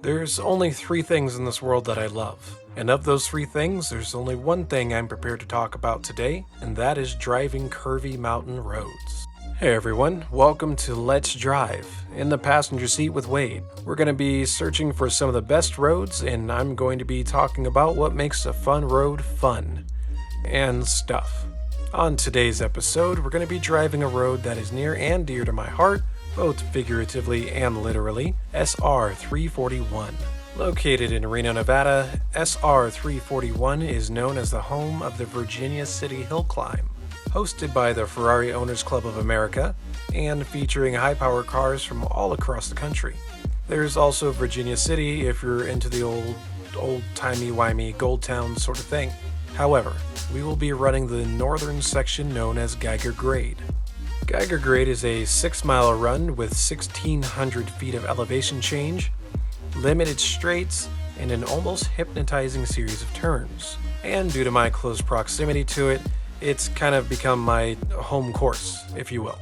There's only three things in this world that I love. And of those three things, there's only one thing I'm prepared to talk about today, and that is driving curvy mountain roads. Hey everyone, welcome to Let's Drive. In the passenger seat with Wade. We're going to be searching for some of the best roads, and I'm going to be talking about what makes a fun road fun. And stuff. On today's episode, we're going to be driving a road that is near and dear to my heart, both figuratively and literally, SR 341. Located in Reno, Nevada, SR 341 is known as the home of the Virginia City Hill Climb, hosted by the Ferrari Owners Club of America, and featuring high-power cars from all across the country. There's also Virginia City if you're into the old timey-wimey Gold Town sort of thing. However, we will be running the northern section known as Geiger Grade. Geiger Grade is a 6-mile run with 1,600 feet of elevation change, limited straights, and an almost hypnotizing series of turns. And due to my close proximity to it, it's kind of become my home course, if you will.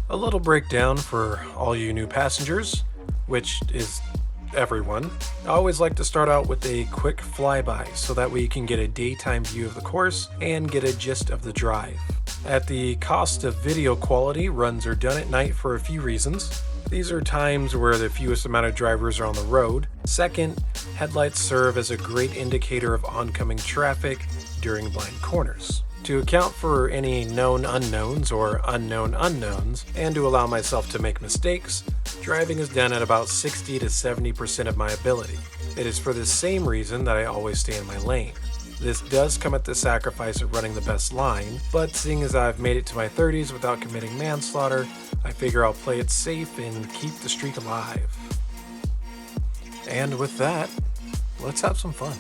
A little breakdown for all you new passengers, which is everyone. I always like to start out with a quick flyby so that way you can get a daytime view of the course and get a gist of the drive. At the cost of video quality, runs are done at night for a few reasons. These are times where the fewest amount of drivers are on the road. Second, headlights serve as a great indicator of oncoming traffic during blind corners. To account for any known unknowns or unknown unknowns, and to allow myself to make mistakes, driving is done at about 60 to 70% of my ability. It is for the same reason that I always stay in my lane. This does come at the sacrifice of running the best line, but seeing as I've made it to my 30s without committing manslaughter, I figure I'll play it safe and keep the streak alive. And with that, let's have some fun.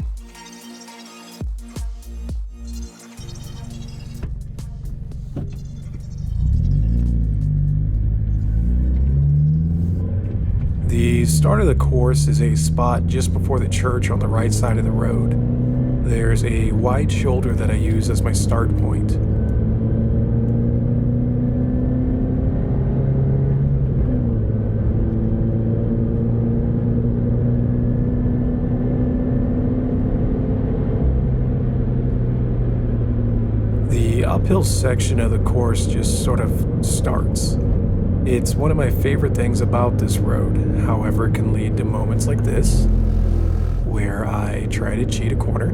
The start of the course is a spot just before the church on the right side of the road. There's a wide shoulder that I use as my start point. The uphill section of the course just sort of starts. It's one of my favorite things about this road, however it can lead to moments like this, where I try to cheat a corner.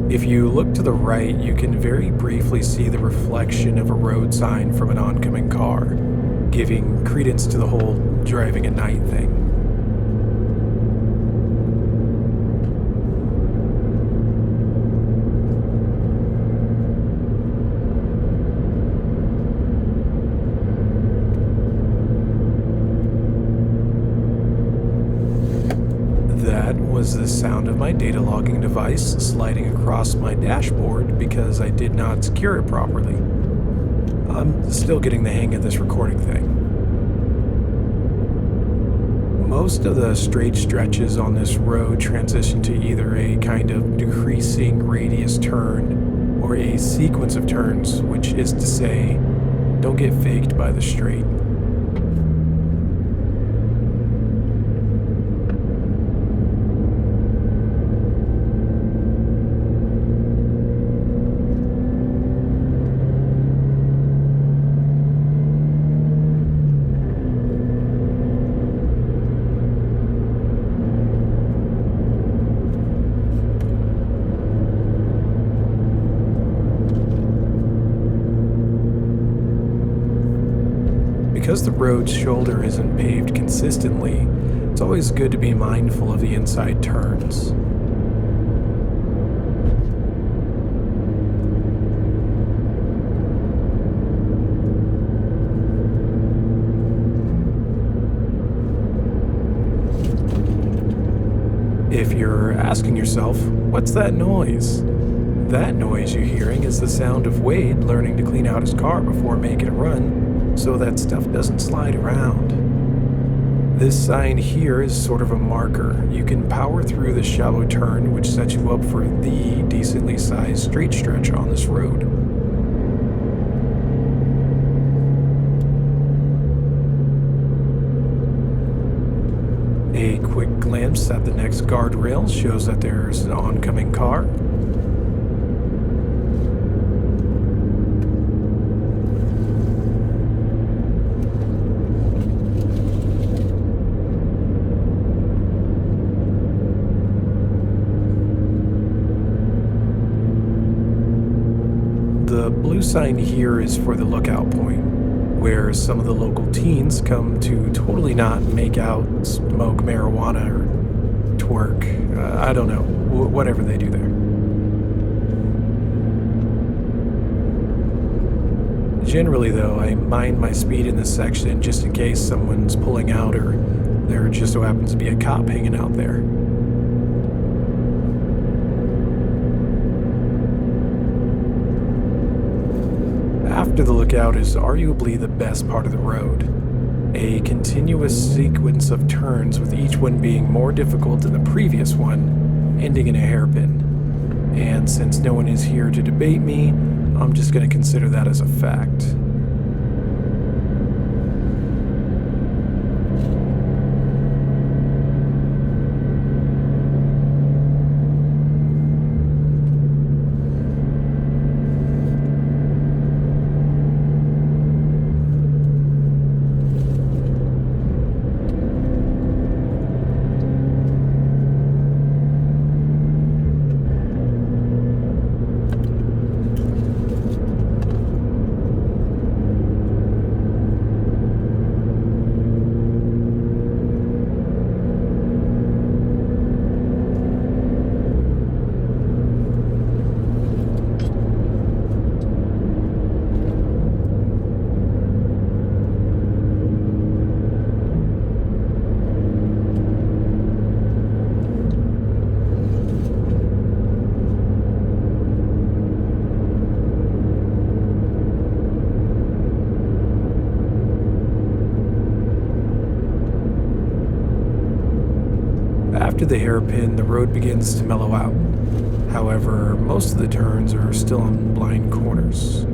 If you look to the right, you can very briefly see the reflection of a road sign from an oncoming car, giving credence to the whole driving at night thing. That was the sound of my data logging device sliding across my dashboard because I did not secure it properly. I'm still getting the hang of this recording thing. Most of the straight stretches on this road transition to either a kind of decreasing radius turn or a sequence of turns, which is to say, don't get faked by the straight. Because the road's shoulder isn't paved consistently, it's always good to be mindful of the inside turns. If you're asking yourself, what's that noise? That noise you're hearing is the sound of Wade learning to clean out his car before making a run, so that stuff doesn't slide around. This sign here is sort of a marker. You can power through the shallow turn, which sets you up for the decently sized straight stretch on this road. glimpse at the next guardrail shows that there's an oncoming car. The blue sign here is for the lookout point, where some of the local teens come to totally not make out, smoke marijuana, or twerk. I don't know, whatever they do there. Generally though, I mind my speed in this section just in case someone's pulling out or there just so happens to be a cop hanging out there. After the lookout is arguably the best part of the road. A continuous sequence of turns with each one being more difficult than the previous one, ending in a hairpin. And since no one is here to debate me, I'm just going to consider that as a fact. After the hairpin, the road begins to mellow out. However, most of the turns are still on blind corners.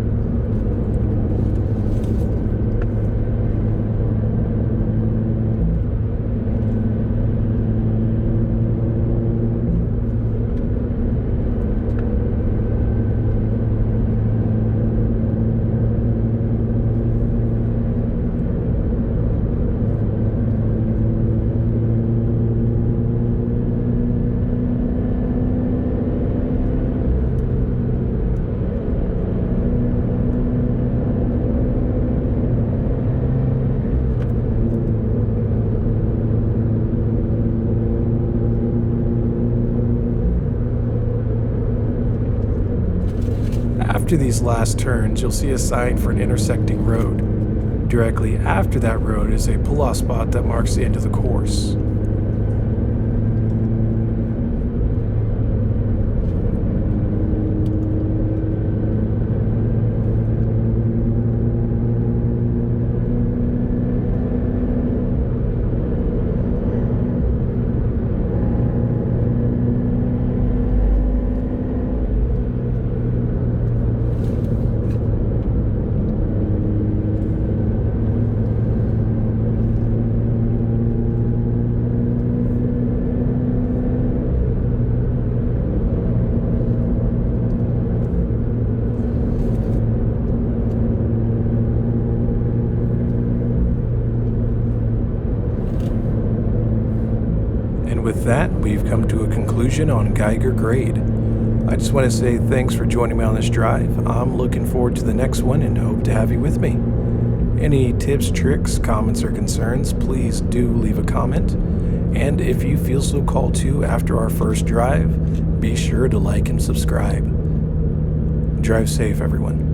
After these last turns, you'll see a sign for an intersecting road. Directly after that road is a pull-off spot that marks the end of the course. With that, we've come to a conclusion on Geiger grade. I just want to say thanks for joining me on this drive. I'm looking forward to the next one and hope to have you with me. Any tips, tricks, comments, or concerns, please do leave a comment. And if you feel so called to after our first drive, be sure to like and subscribe. Drive safe, everyone.